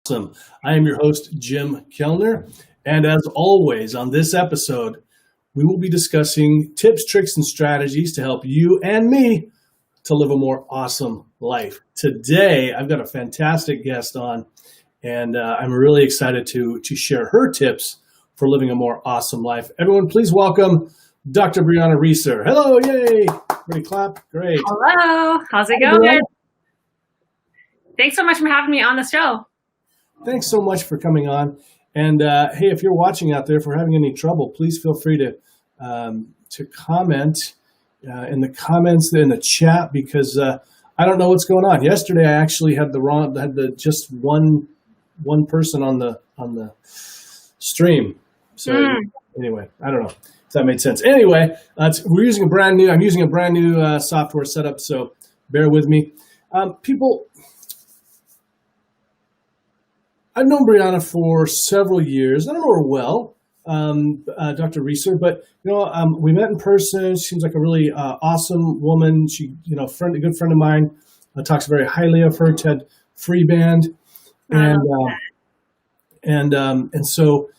Awesome. I am your host, Jim Kellner. And as always, on this episode, we will be discussing tips, tricks, and strategies to help you and me to live a more awesome life. Today, I've got a fantastic guest on, and I'm really excited to share her tips for living a more awesome life. Everyone, please welcome Dr. Breanna Reeser. Hello, yay. Everybody clap. Great. Hello. How's it going? Thanks so much for having me on the show. Thanks so much for coming on. And hey, if you're watching out there, if we're having any trouble, please feel free to comment in the comments in the chat, because I don't know what's going on. Yesterday, I actually had just one person on the stream. So anyway, I don't know if that made sense. Anyway, I'm using a brand new software setup, so bear with me. People, I've known Breanna for several years. I don't know her well, Dr. Reeser, but we met in person. She seems like a really awesome woman. She, a good friend of mine, talks very highly of her. Ted Freeband, and so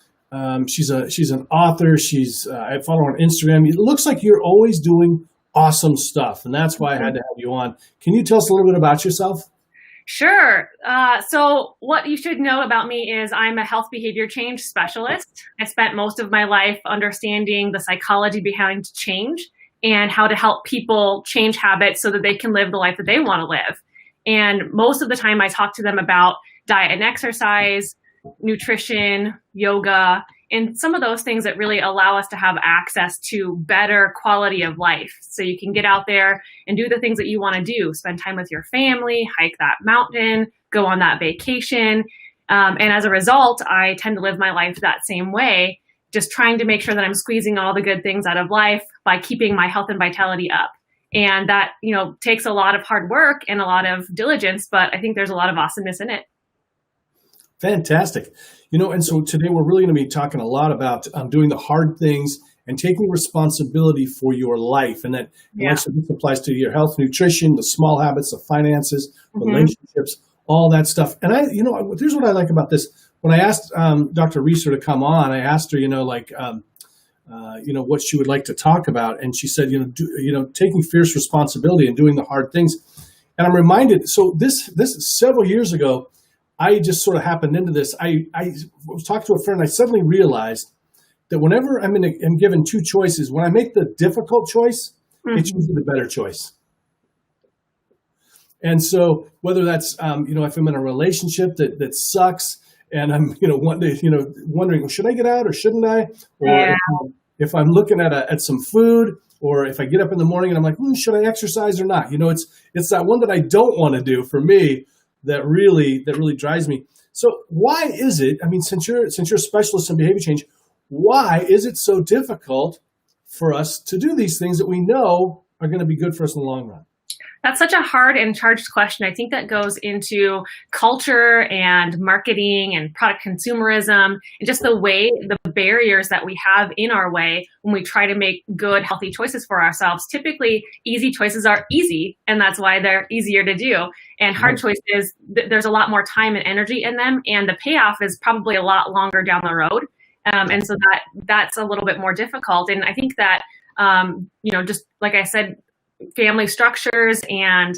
she's an author. I follow her on Instagram. It looks like you're always doing awesome stuff, and that's why I had to have you on. Can you tell us a little bit about yourself? Sure. So what you should know about me is I'm a health behavior change specialist. I spent most of my life understanding the psychology behind change and how to help people change habits so that they can live the life that they want to live. And most of the time I talk to them about diet and exercise, nutrition, yoga, and some of those things that really allow us to have access to better quality of life. So you can get out there and do the things that you want to do, spend time with your family, hike that mountain, go on that vacation. And as a result, I tend to live my life that same way, just trying to make sure that I'm squeezing all the good things out of life by keeping my health and vitality up. And that, takes a lot of hard work and a lot of diligence, but I think there's a lot of awesomeness in it. Fantastic. And so today we're really going to be talking a lot about doing the hard things and taking responsibility for your life. And that this applies to your health, nutrition, the small habits, the finances, relationships, all that stuff. And here's what I like about this. When I asked Dr. Reeser to come on, I asked her, what she would like to talk about. And she said, taking fierce responsibility and doing the hard things. And I'm reminded, so this is several years ago, I just sort of happened into this. I was talking to a friend. I suddenly realized that whenever I'm given two choices, when I make the difficult choice, it's usually the better choice. And so whether that's, if I'm in a relationship that sucks and I'm, wondering, should I get out or shouldn't I? Or if I'm looking at some food, or if I get up in the morning and I'm like, should I exercise or not? It's that one that I don't want to do for me that really drives me. So why is it, since you're a specialist in behavior change, why is it so difficult for us to do these things that we know are going to be good for us in the long run? That's such a hard and charged question. I think that goes into culture and marketing and product consumerism and just the barriers that we have in our way when we try to make good, healthy choices for ourselves. Typically, easy choices are easy, and that's why they're easier to do. And hard choices, there's a lot more time and energy in them, and the payoff is probably a lot longer down the road. And so that's a little bit more difficult. And I think that, just like I said, family structures and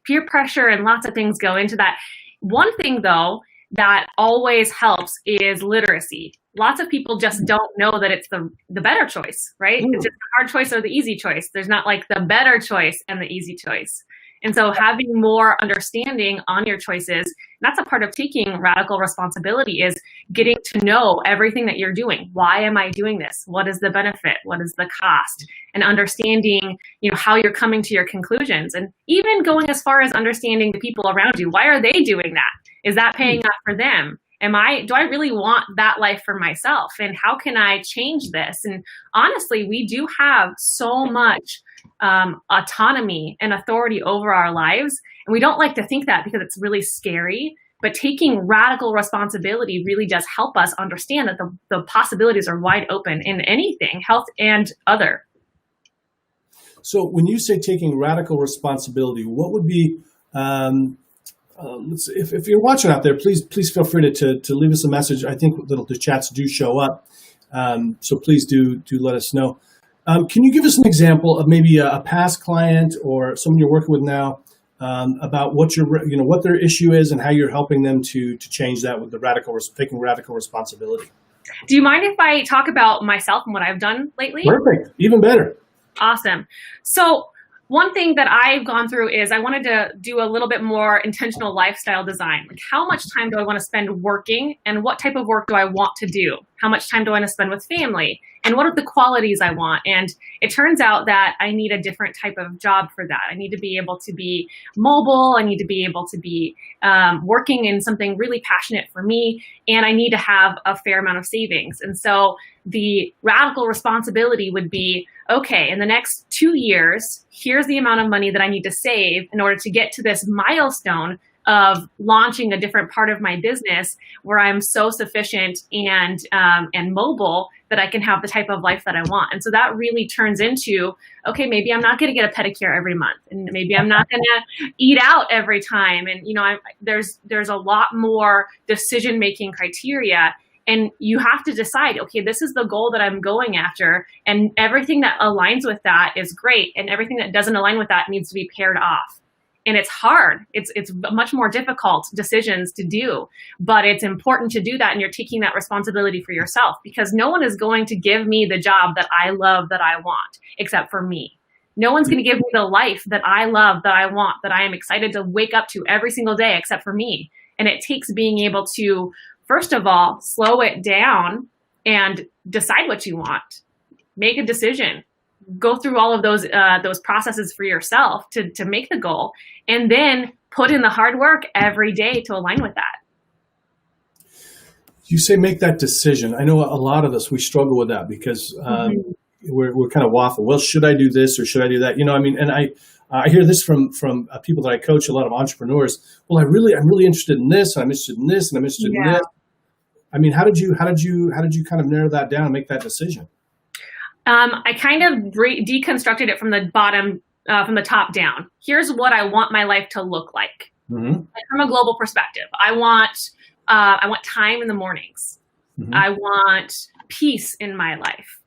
peer pressure and lots of things go into that. One thing, though, that always helps is literacy. Lots of people just don't know that it's the better choice, right? It's just the hard choice or the easy choice. There's not like the better choice and the easy choice. And so having more understanding on your choices, that's a part of taking radical responsibility, is getting to know everything that you're doing. Why am I doing this? What is the benefit? What is the cost? And understanding, how you're coming to your conclusions, and even going as far as understanding the people around you. Why are they doing that? Is that paying off for them? Do I really want that life for myself? And how can I change this? And honestly, we do have so much autonomy and authority over our lives. And we don't like to think that because it's really scary, but taking radical responsibility really does help us understand that the possibilities are wide open in anything, health and other. So when you say taking radical responsibility, what would be if you're watching out there, please feel free to leave us a message. I think the chats do show up, so please do let us know. Can you give us an example of maybe a past client or someone you're working with now about what what their issue is and how you're helping them to change that with taking radical responsibility? Do you mind if I talk about myself and what I've done lately? Perfect, even better. Awesome. So one thing that I've gone through is I wanted to do a little bit more intentional lifestyle design. Like, how much time do I want to spend working, and what type of work do I want to do? How much time do I want to spend with family, and what are the qualities I want? And it turns out that I need a different type of job for that. I need to be able to be mobile. I need to be able to be working in something really passionate for me, and I need to have a fair amount of savings. And so the radical responsibility would be, okay, in the next 2 years, here's the amount of money that I need to save in order to get to this milestone of launching a different part of my business where I'm so sufficient and mobile that I can have the type of life that I want. And so that really turns into, okay, maybe I'm not going to get a pedicure every month, and maybe I'm not going to eat out every time. And there's a lot more decision-making criteria. And you have to decide, okay, this is the goal that I'm going after, and everything that aligns with that is great, and everything that doesn't align with that needs to be paired off. And it's hard. It's much more difficult decisions to do, but it's important to do that, and you're taking that responsibility for yourself, because no one is going to give me the job that I love, that I want, except for me. No one's going to give me the life that I love, that I want, that I am excited to wake up to every single day, except for me. And it takes being able to, first of all, slow it down and decide what you want. Make a decision. Go through all of those processes for yourself to make the goal, and then put in the hard work every day to align with that. You say make that decision. I know a lot of us, we struggle with that because we're kind of waffle. Well, should I do this or should I do that? And I hear this from people that I coach, a lot of entrepreneurs. Well, I'm really interested in this, and I'm interested in this, and I'm interested in this. I mean, how did you kind of narrow that down and make that decision? I kind of deconstructed it from the bottom, from the top down. Here's what I want my life to look like. Like, from a global perspective. I want time in the mornings. I want peace in my life.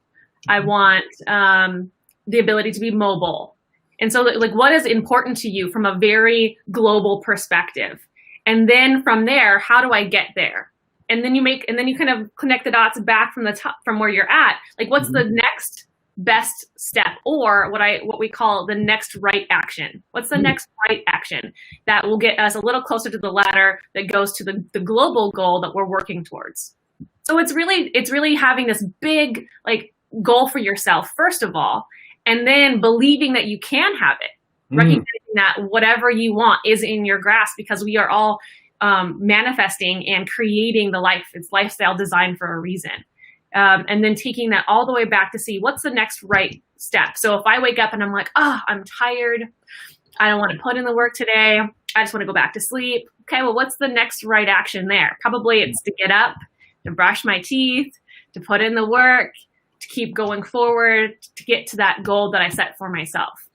I want the ability to be mobile. And so, like, what is important to you from a very global perspective? And then from there, how do I get there? And then you kind of connect the dots back from the top, from where you're at. Like, what's the next best step, or what we call the next right action? What's the next right action that will get us a little closer to the ladder that goes to the global goal that we're working towards? So it's really having this big, like, goal for yourself, first of all, and then believing that you can have it, recognizing that whatever you want is in your grasp, because we are all manifesting and creating the life. It's lifestyle design for a reason. And then taking that all the way back to see what's the next right step. So if I wake up and I'm like, I'm tired, I don't want to put in the work today, I just want to go back to sleep. Okay, well, what's the next right action there? Probably it's to get up, to brush my teeth, to put in the work, to keep going forward, to get to that goal that I set for myself.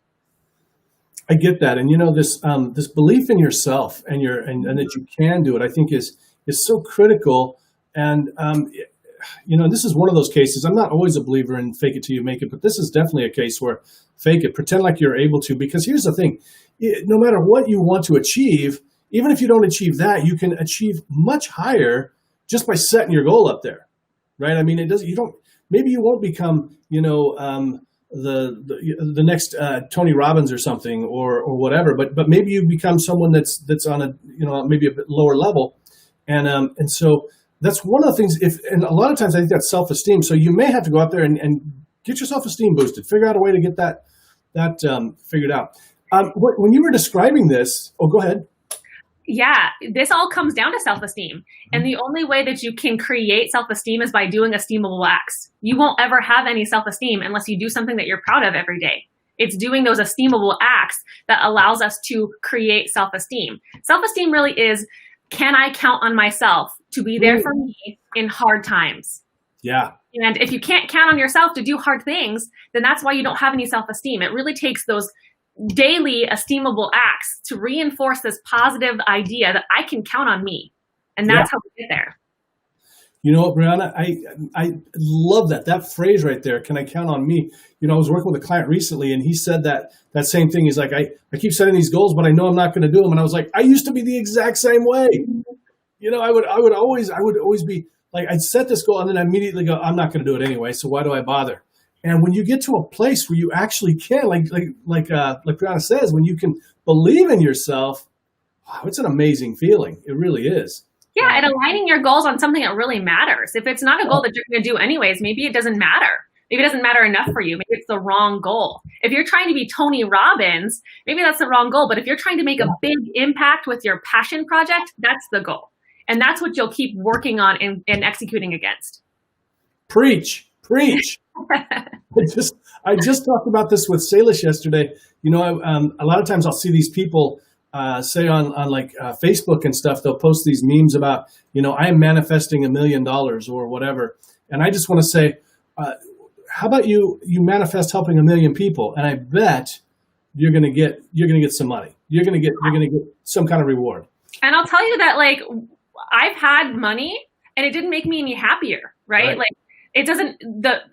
I get that, and this belief in yourself and that you can do it, I think is so critical. And this is one of those cases. I'm not always a believer in fake it till you make it, but this is definitely a case where fake it, pretend like you're able to. Because here's the thing: no matter what you want to achieve, even if you don't achieve that, you can achieve much higher just by setting your goal up there, right? I mean, maybe you won't become the next Tony Robbins or something or whatever, but maybe you become someone that's on a maybe a bit lower level, and so that's one of the things. And a lot of times I think that's self-esteem. So you may have to go out there and get your self-esteem boosted. Figure out a way to get that figured out. When you were describing this, go ahead. Yeah, this all comes down to self-esteem. And the only way that you can create self-esteem is by doing esteemable acts. You won't ever have any self-esteem unless you do something that you're proud of every day. It's doing those esteemable acts that allows us to create self-esteem. Self-esteem really is, can I count on myself to be there for me in hard times? Yeah. And if you can't count on yourself to do hard things, then that's why you don't have any self-esteem. It really takes those daily esteemable acts to reinforce this positive idea that I can count on me. And that's how we get there. You know what, Breanna, I love that phrase right there. Can I count on me? You know, I was working with a client recently and he said that same thing. He's like, I keep setting these goals, but I know I'm not going to do them. And I was like, I used to be the exact same way. You know, I would always be like, I'd set this goal and then I immediately go, I'm not going to do it anyway. So why do I bother? And when you get to a place where you actually can, like Breanna says, when you can believe in yourself, wow, it's an amazing feeling. It really is. Yeah, and aligning your goals on something that really matters. If it's not a goal that you're going to do anyways, maybe it doesn't matter. Maybe it doesn't matter enough for you. Maybe it's the wrong goal. If you're trying to be Tony Robbins, maybe that's the wrong goal. But if you're trying to make a big impact with your passion project, that's the goal. And that's what you'll keep working on and executing against. Preach. I just talked about this with Salish yesterday. You know, a lot of times I'll see these people say on Facebook and stuff, they'll post these memes about, you know, I am manifesting $1 million or whatever. And I just want to say, how about you manifest helping 1 million people? And I bet you're going to get some money. You're going to get some kind of reward. And I'll tell you that, like, I've had money and it didn't make me any happier, right? Like, it doesn't,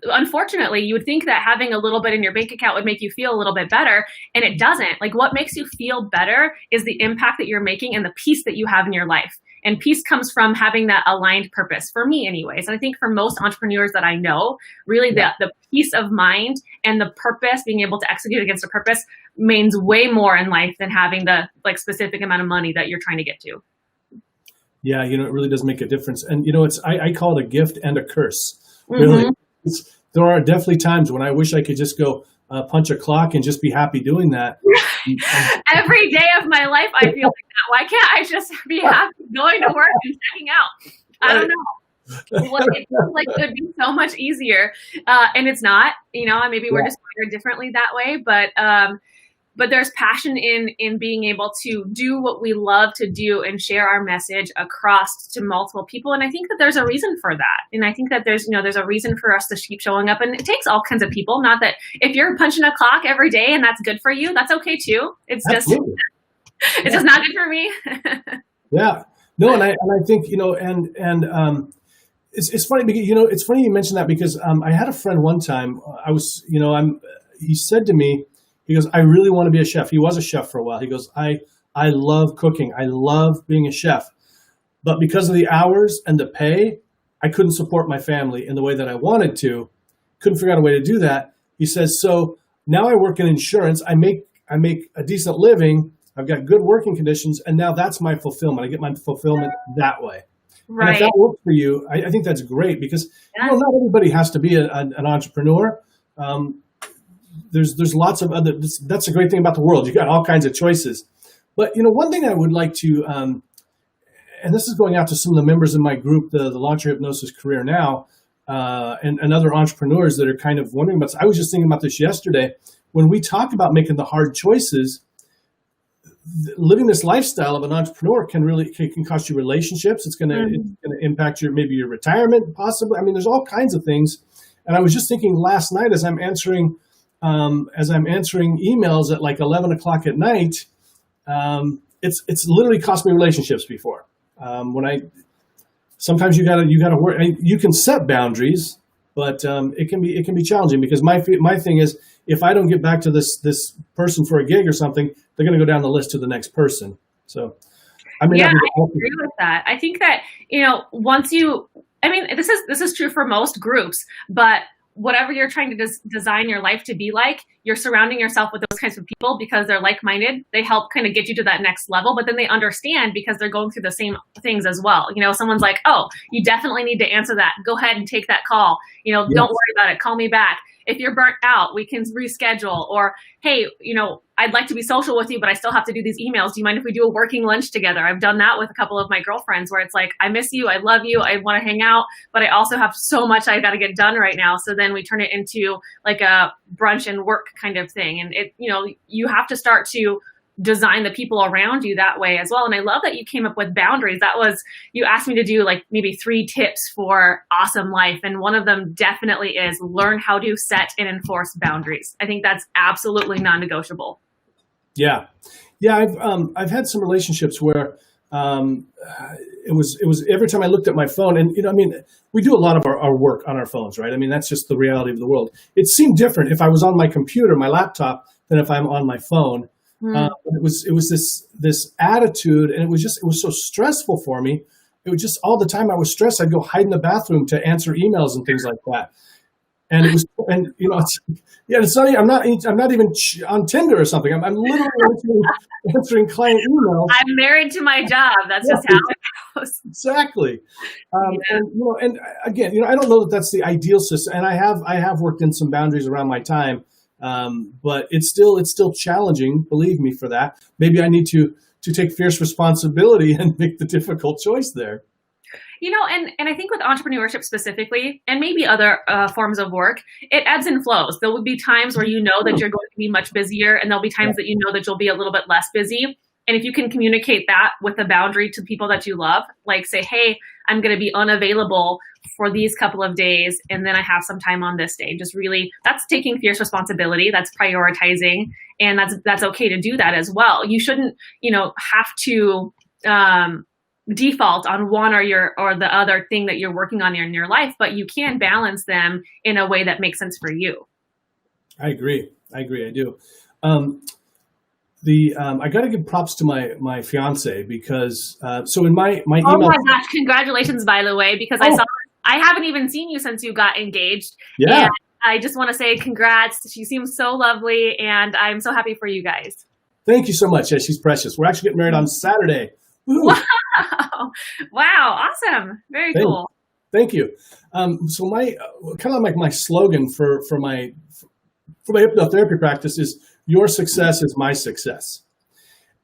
unfortunately, you would think that having a little bit in your bank account would make you feel a little bit better, and it doesn't. Like, what makes you feel better is the impact that you're making and the peace that you have in your life. And peace comes from having that aligned purpose, for me anyways. And I think for most entrepreneurs that I know, really the peace of mind and the purpose, being able to execute against a purpose, means way more in life than having the specific amount of money that you're trying to get to. Yeah, you know, it really does make a difference. And, you know, I call it a gift and a curse. Really, there are definitely times when I wish I could just go punch a clock and just be happy doing that. Every day of my life, I feel like that. Why can't I just be happy going to work and checking out? I don't know. Well, it feels like it would be so much easier, and it's not. You know, maybe we're just wired differently that way, but there's passion in being able to do what we love to do and share our message across to multiple people. And I think that there's a reason for that. And I think that there's a reason for us to keep showing up. And it takes all kinds of people. Not that if you're punching a clock every day and that's good for you, that's okay too. It's just not good for me. Yeah. No, and I think, you know, and it's funny because, you know, it's funny you mentioned that because I had a friend one time. He said to me, he goes, I really want to be a chef. He was a chef for a while. He goes, I love cooking. I love being a chef. But because of the hours and the pay, I couldn't support my family in the way that I wanted to. Couldn't figure out a way to do that. He says, so now I work in insurance. I make a decent living. I've got good working conditions. And now that's my fulfillment. I get my fulfillment that way. Right. And if that works for you, I think that's great because you know, not everybody has to be an entrepreneur. There's lots of other, that's a great thing about the world. You got all kinds of choices. But, you know, one thing I would like to, and this is going out to some of the members in my group, the Launch Your Hypnosis Career Now, and other entrepreneurs that are kind of wondering about this. I was just thinking about this yesterday. When we talk about making the hard choices, living this lifestyle of an entrepreneur can cost you relationships. It's going to impact maybe your retirement, possibly. I mean, there's all kinds of things. And I was just thinking last night as I'm answering emails at like 11 o'clock at night, it's literally cost me relationships before. Sometimes you gotta work. You can set boundaries, but it can be challenging because my thing is if I don't get back to this person for a gig or something, they're going to go down the list to the next person. So I agree with that. I think that, you know, this is true for most groups, but whatever you're trying to design your life to be like, you're surrounding yourself with those kinds of people because they're like-minded. They help kind of get you to that next level, but then they understand because they're going through the same things as well. You know, someone's like, oh, you definitely need to answer that. Go ahead and take that call. You know, Don't worry about it. Call me back. If you're burnt out, we can reschedule. Or, hey, you know, I'd like to be social with you, but I still have to do these emails. Do you mind if we do a working lunch together? I've done that with a couple of my girlfriends where it's like, I miss you. I love you. I want to hang out, but I also have so much I got to get done right now. So then we turn it into like a brunch and work kind of thing. And you have to start to design the people around you that way as well. And I love that you came up with boundaries. You asked me to do like maybe 3 tips for awesome life. And one of them definitely is learn how to set and enforce boundaries. I think that's absolutely non-negotiable. Yeah. Yeah. I've had some relationships where, um, it was every time I looked at my phone and, I mean, we do a lot of our work on our phones, right? I mean, that's just the reality of the world. It seemed different if I was on my computer, my laptop, than if I'm on my phone. It was this attitude, and it was so stressful for me. It was just all the time I was stressed. I'd go hide in the bathroom to answer emails and things like that. And it was, and it's not. I'm not even on Tinder or something. I'm literally answering client emails. I'm married to my job. That's just how it goes. Exactly. And again, I don't know that that's the ideal system. And I have worked in some boundaries around my time, but it's still challenging. Believe me for that. Maybe I need to take fierce responsibility and make the difficult choice there. And I think with entrepreneurship specifically, and maybe other forms of work, it ebbs and flows. There will be times where you know that you're going to be much busier, and there'll be times that you know that you'll be a little bit less busy. And if you can communicate that with a boundary to people that you love, like say, hey, I'm going to be unavailable for these couple of days, and then I have some time on this day. Just really, that's taking fierce responsibility. That's prioritizing, and that's okay to do that as well. You shouldn't, have to default on one or the other thing that you're working on in your life, but you can balance them in a way that makes sense for you. I agree. I do. I got to give props to my fiance because so in my email. Oh my gosh! Congratulations, by the way, because I haven't even seen you since you got engaged. Yeah. And I just want to say congrats. She seems so lovely, and I'm so happy for you guys. Thank you so much. Yeah, she's precious. We're actually getting married on Saturday. Woo. Wow! Awesome. Very cool. Thank you. So my kind of like my slogan for my hypnotherapy practice is "Your success is my success."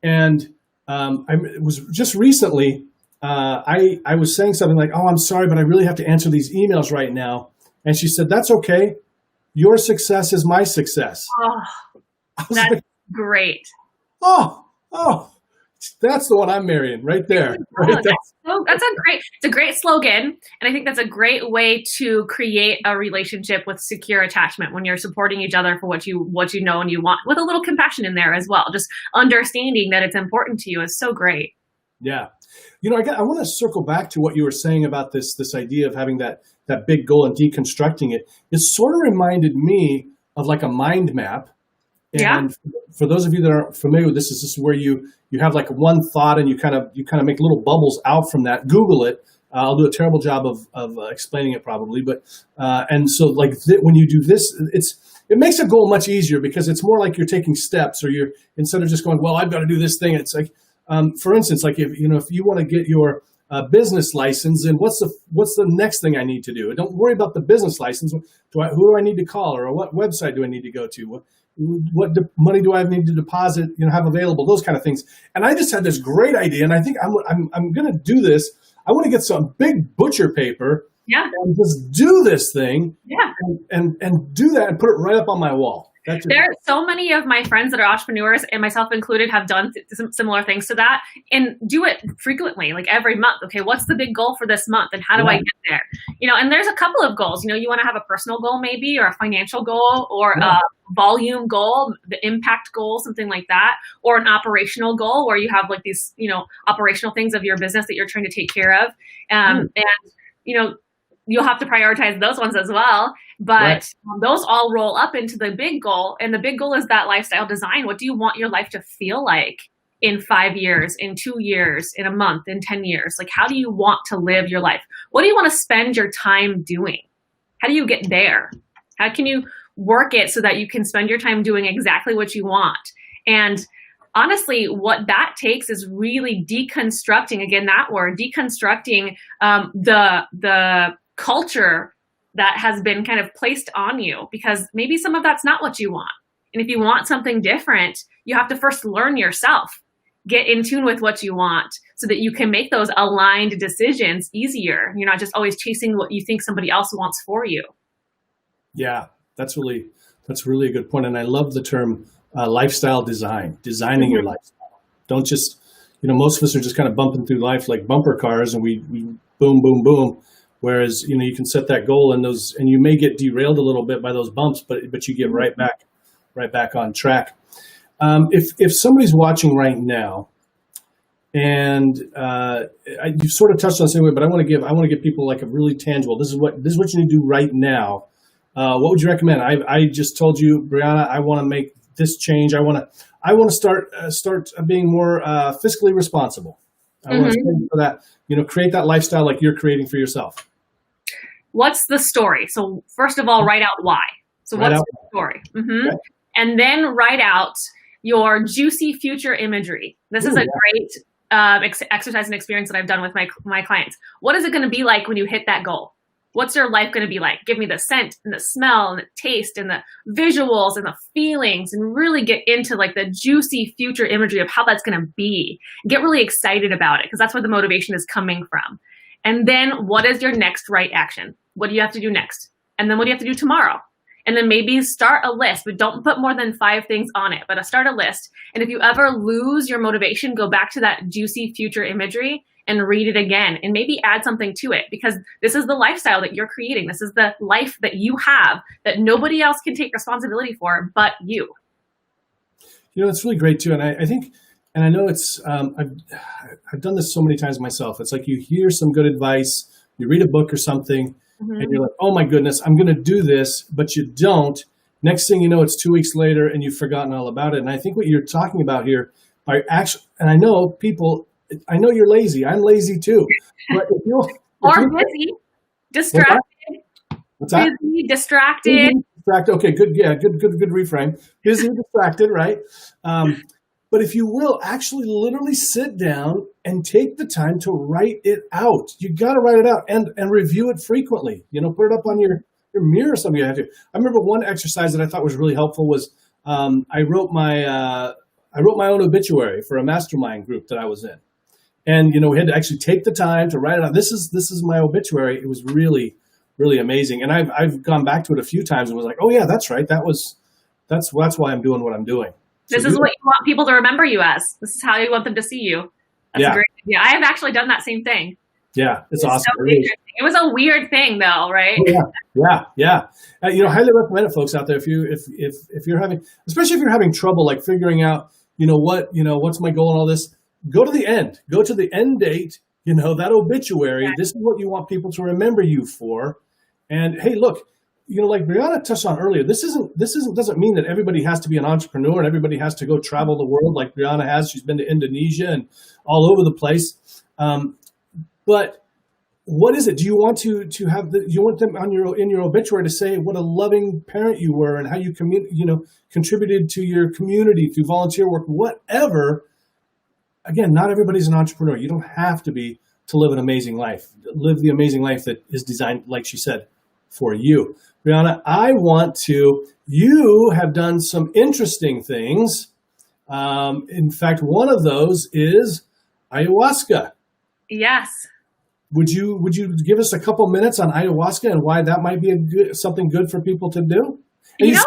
And it was just recently I was saying something like, "Oh, I'm sorry, but I really have to answer these emails right now." And she said, "That's okay. Your success is my success." Oh, that's like, great. Oh, that's the one I'm marrying right there. Right? It's a great slogan. And I think that's a great way to create a relationship with secure attachment when you're supporting each other for what you know and you want, with a little compassion in there as well. Just understanding that it's important to you is so great. Yeah. I want to circle back to what you were saying about this idea of having that big goal and deconstructing it. It sort of reminded me of like a mind map. And for those of you that aren't familiar with this, is where you have like one thought and you kind of make little bubbles out from that. Google it. I'll do a terrible job of explaining it probably, but and so like when you do this, it makes a goal much easier because it's more like you're taking steps, or you're, instead of just going, well, I've got to do this thing. It's like, for instance, like if you want to get your business license, and what's the next thing I need to do? Don't worry about the business license. Who do I need to call, or what website do I need to go to? What money do I need to deposit, have available, those kind of things. And I just had this great idea, and I think I'm going to do this. I want to get some big butcher paper and just do this thing and do that and put it right up on my wall. There are so many of my friends that are entrepreneurs, and myself included, have done similar things to that and do it frequently, like every month. Okay, what's the big goal for this month, and how do I get there? And there's a couple of goals. You want to have a personal goal maybe, or a financial goal, or a volume goal, the impact goal, something like that, or an operational goal where you have like these, operational things of your business that you're trying to take care of. And you'll have to prioritize those ones as well. But those all roll up into the big goal. And the big goal is that lifestyle design. What do you want your life to feel like in 5 years, in 2 years, in a month, in 10 years? Like, how do you want to live your life? What do you want to spend your time doing? How do you get there? How can you work it so that you can spend your time doing exactly what you want? And honestly, what that takes is really deconstructing, again, that word, deconstructing the culture that has been kind of placed on you, because maybe some of that's not what you want. And if you want something different, you have to first learn yourself, get in tune with what you want so that you can make those aligned decisions easier. You're not just always chasing what you think somebody else wants for you. Yeah, that's really a good point. And I love the term lifestyle designing your lifestyle. Don't just, most of us are just kind of bumping through life like bumper cars, and we boom, boom, boom. Whereas, you can set that goal, and you may get derailed a little bit by those bumps, but you get right back on track. If somebody's watching right now, and you sort of touched on the same way, but I want to give people like a really tangible. This is what you need to do right now. What would you recommend? I just told you, Breanna, I want to make this change. I want to start being more fiscally responsible. I want to spend for that. Create that lifestyle like you're creating for yourself. What's the story? So first of all, write out why. So what's the story? Okay. And then write out your juicy future imagery. This is a great exercise and experience that I've done with my clients. What is it going to be like when you hit that goal? What's your life going to be like? Give me the scent and the smell and the taste and the visuals and the feelings, and really get into like the juicy future imagery of how that's going to be. Get really excited about it, because that's where the motivation is coming from. And then what is your next right action? What do you have to do next? And then what do you have to do tomorrow? And then maybe start a list, but don't put more than 5 things on it, but start a list. And if you ever lose your motivation, go back to that juicy future imagery and read it again, and maybe add something to it, because this is the lifestyle that you're creating. This is the life that you have that nobody else can take responsibility for but you. It's really great too. And I think, and I know it's, I've done this so many times myself. It's like you hear some good advice, you read a book or something, and you're like, oh my goodness, I'm going to do this, but you don't. Next thing you know, it's 2 weeks later and you've forgotten all about it. And I think what you're talking about here, and I know you're lazy. I'm lazy too. But busy, distracted. What's that? Busy, distracted. Okay, good. Yeah, good reframe. Busy, distracted, right? But if you will, actually literally sit down and take the time to write it out. You got to write it out and review it frequently. Put it up on your mirror or something you have to. I remember one exercise that I thought was really helpful was I wrote my own obituary for a mastermind group that I was in. And, we had to actually take the time to write it out. This is my obituary. It was really, really amazing. And I've gone back to it a few times and was like, oh yeah, that's right. That's why I'm doing what I'm doing. This is what you want people to remember you as. This is how you want them to see you. That's a great idea. I have actually done that same thing. Yeah, it's awesome. So it was a weird thing though, right? Yeah. Highly recommend it, folks out there. If you're having, especially if you're having trouble like figuring out, what's my goal and all this, go to the end. Go to the end date. That obituary. Yeah. This is what you want people to remember you for. And hey, look. Like Breanna touched on earlier, this doesn't mean that everybody has to be an entrepreneur and everybody has to go travel the world like Breanna has. She's been to Indonesia and all over the place. But what is it? Do you want to have you want them in your obituary to say what a loving parent you were and how you contributed to your community through volunteer work, whatever. Again, not everybody's an entrepreneur. You don't have to be to live an amazing life. Live the amazing life that is designed, like she said, for you. Breanna, you have done some interesting things. In fact, one of those is ayahuasca. Yes. Would you give us a couple minutes on ayahuasca and why that might be something good for people to do? And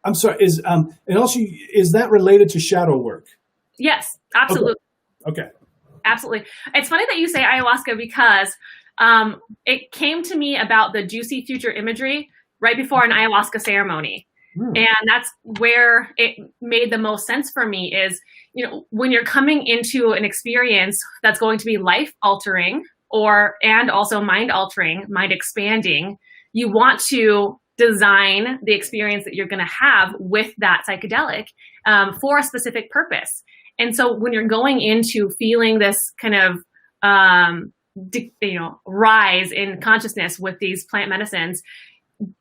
I'm sorry. And also, is that related to shadow work? Yes, absolutely. Okay. Absolutely. It's funny that you say ayahuasca because it came to me about the juicy future imagery right before an ayahuasca ceremony. And that's where it made the most sense for me is, when you're coming into an experience that's going to be life altering and also mind altering, mind expanding, you want to design the experience that you're going to have with that psychedelic for a specific purpose. And so when you're going into feeling this kind of rise in consciousness with these plant medicines,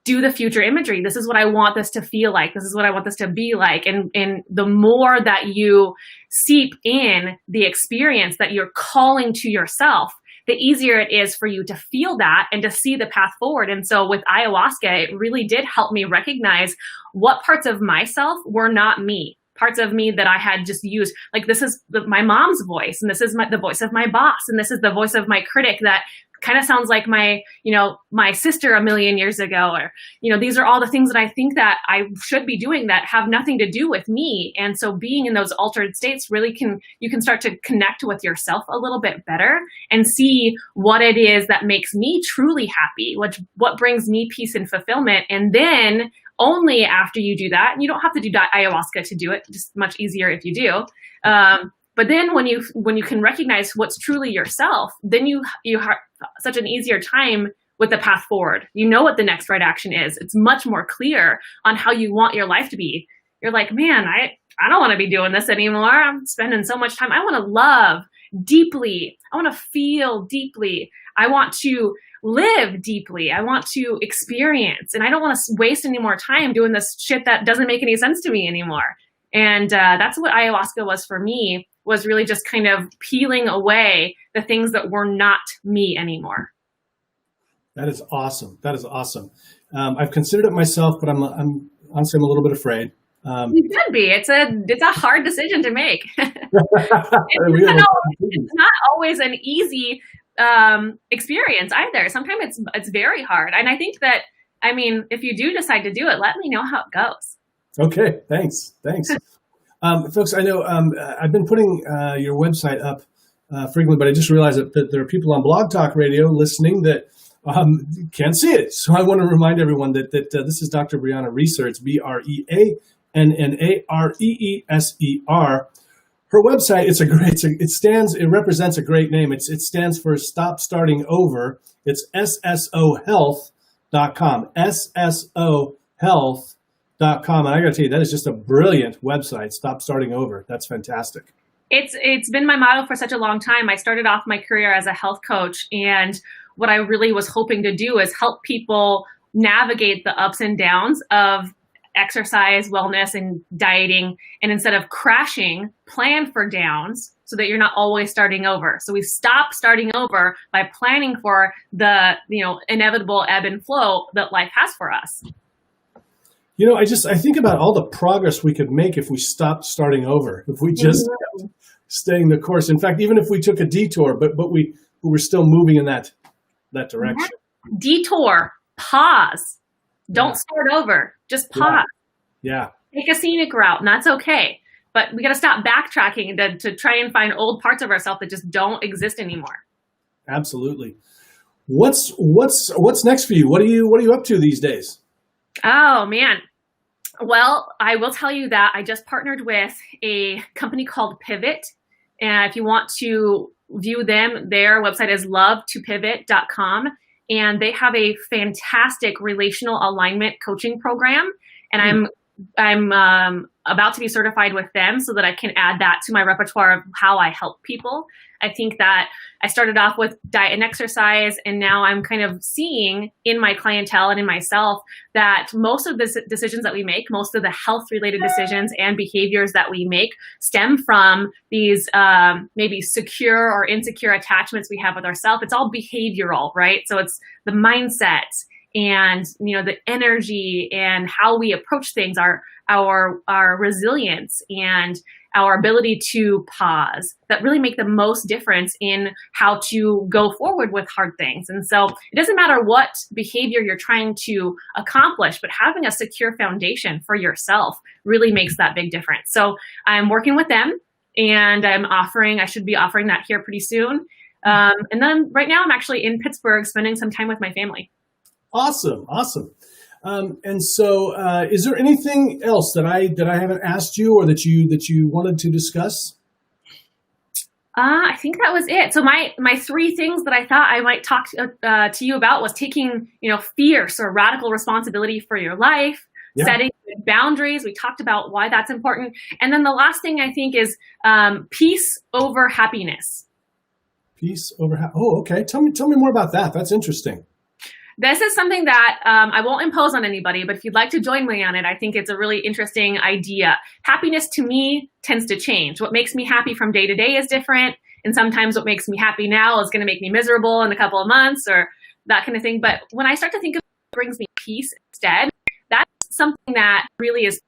do the future imagery. This is what I want this to feel like. This is what I want this to be like. And the more that you seep in the experience that you're calling to yourself, the easier it is for you to feel that and to see the path forward. And so with ayahuasca, it really did help me recognize what parts of myself were not me. Parts of me that I had just used, like this is my mom's voice, and this is the voice of my boss, and this is the voice of my critic that kind of sounds like my sister a million years ago, or, these are all the things that I think that I should be doing that have nothing to do with me. And so being in those altered states really you can start to connect with yourself a little bit better and see what it is that makes me truly happy, what brings me peace and fulfillment. And then only after you do that, and you don't have to do ayahuasca to do it, just much easier if you do. But then when you can recognize what's truly yourself, then you have such an easier time with the path forward. You know what the next right action is. It's much more clear on how you want your life to be. You're like, man, I don't want to be doing this anymore. I'm spending so much time. I want to love deeply. I want to feel deeply. I want to live deeply. I want to experience, and I don't want to waste any more time doing this shit that doesn't make any sense to me anymore. And that's what ayahuasca was for me, was really just kind of peeling away the things that were not me anymore. That is awesome. That is awesome. I've considered it myself, but I'm honestly, I'm a little bit afraid. You should be. It's a hard decision to make. It's not always an easy experience either. Sometimes it's very hard. And I think that, I mean, if you do decide to do it, let me know how it goes. Okay, thanks. Folks, I know I've been putting your website up frequently, but I just realized that there are people on Blog Talk Radio listening that can't see it. So I want to remind everyone that this is Dr. Breanna Reeser. It's BreannaReeser. Her website, it represents a great name. It stands for Stop Starting Over. It's SSOhealth.com. SSOhealth.com. And I got to tell you, that is just a brilliant website. Stop Starting Over. That's fantastic. It's been my motto for such a long time. I started off my career as a health coach, and what I really was hoping to do is help people navigate the ups and downs of exercise, wellness, and dieting. And instead of crashing, plan for downs so that you're not always starting over. So we stop starting over by planning for the, inevitable ebb and flow that life has for us. I think about all the progress we could make if we stopped starting over, if we just kept staying the course. In fact, even if we took a detour, but we're still moving in that direction. Detour, pause. Don't start over. Just pause. Yeah. Take a scenic route, and that's okay. But we got to stop backtracking to try and find old parts of ourselves that just don't exist anymore. Absolutely. What's next for you? What are you up to these days? Oh man. Well, I will tell you that I just partnered with a company called Pivot. And if you want to view them, their website is lovetopivot.com. And they have a fantastic relational alignment coaching program. And I'm about to be certified with them so that I can add that to my repertoire of how I help people. I think that I started off with diet and exercise, and now I'm kind of seeing in my clientele and in myself that most of the decisions that we make, most of the health-related decisions and behaviors that we make stem from these maybe secure or insecure attachments we have with ourselves. It's all behavioral, right? So it's the mindset and the energy and how we approach things, our resilience and our ability to pause that really make the most difference in how to go forward with hard things. And so it doesn't matter what behavior you're trying to accomplish, but having a secure foundation for yourself really makes that big difference. So I'm working with them, and I should be offering that here pretty soon. And then right now I'm actually in Pittsburgh spending some time with my family. Awesome. And so, is there anything else that I haven't asked you, or that you wanted to discuss? I think that was it. So my three things that I thought I might talk to you about was taking, fierce or radical responsibility for your life, setting boundaries. We talked about why that's important. And then the last thing I think is peace over happiness. Peace over Oh, okay. Tell me more about that. That's interesting. This is something that I won't impose on anybody, but if you'd like to join me on it, I think it's a really interesting idea. Happiness to me tends to change. What makes me happy from day to day is different. And sometimes what makes me happy now is going to make me miserable in a couple of months or that kind of thing. But when I start to think of what brings me peace instead, that's something that really is,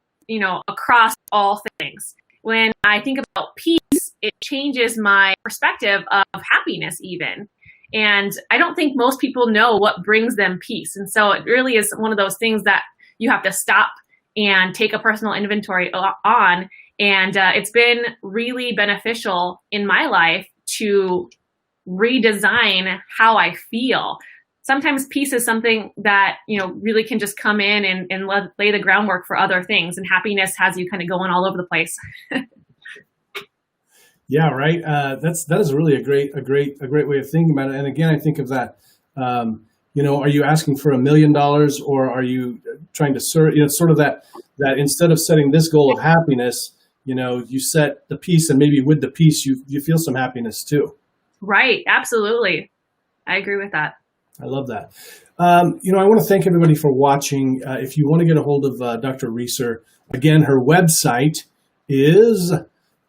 across all things. When I think about peace, it changes my perspective of happiness even. And I don't think most people know what brings them peace. And so it really is one of those things that you have to stop and take a personal inventory on. And it's been really beneficial in my life to redesign how I feel. sometimes peace is something that, really can just come in and lay the groundwork for other things. And happiness has you kind of going all over the place. Yeah, right. That is really a great way of thinking about it. And again, I think of that. Are you asking for $1 million, or are you trying to serve? Sort of that instead of setting this goal of happiness, you set the peace, and maybe with the peace, you feel some happiness too. Right. Absolutely. I agree with that. I love that. I want to thank everybody for watching. If you want to get a hold of Dr. Reeser, again, her website is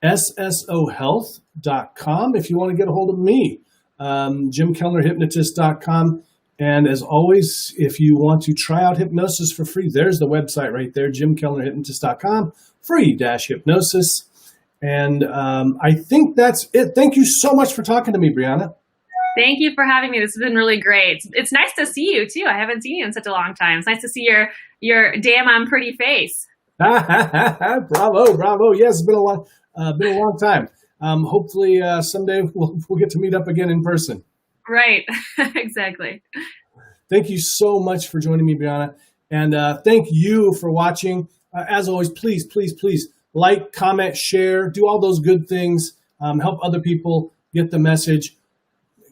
ssohealth.com. If you want to get a hold of me, JimKellnerHypnotist.com. And as always, if you want to try out hypnosis for free, there's the website right there, JimKellnerHypnotist.com, free-hypnosis. And I think that's it. Thank you so much for talking to me, Breanna. Thank you for having me. This has been really great. It's nice to see you too. I haven't seen you in such a long time. It's nice to see your damn I'm pretty face. Bravo. Yes, it's been a long time. Hopefully someday we'll get to meet up again in person. Right. Exactly. Thank you so much for joining me, Breanna. And thank you for watching. As always, please like, comment, share, do all those good things. Help other people get the message.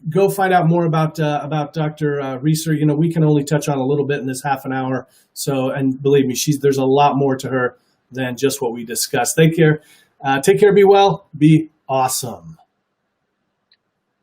Go find out more about Dr. Reeser. We can only touch on a little bit in this half an hour. So, and believe me, there's a lot more to her than just what we discussed. Take care. Be well. Be awesome.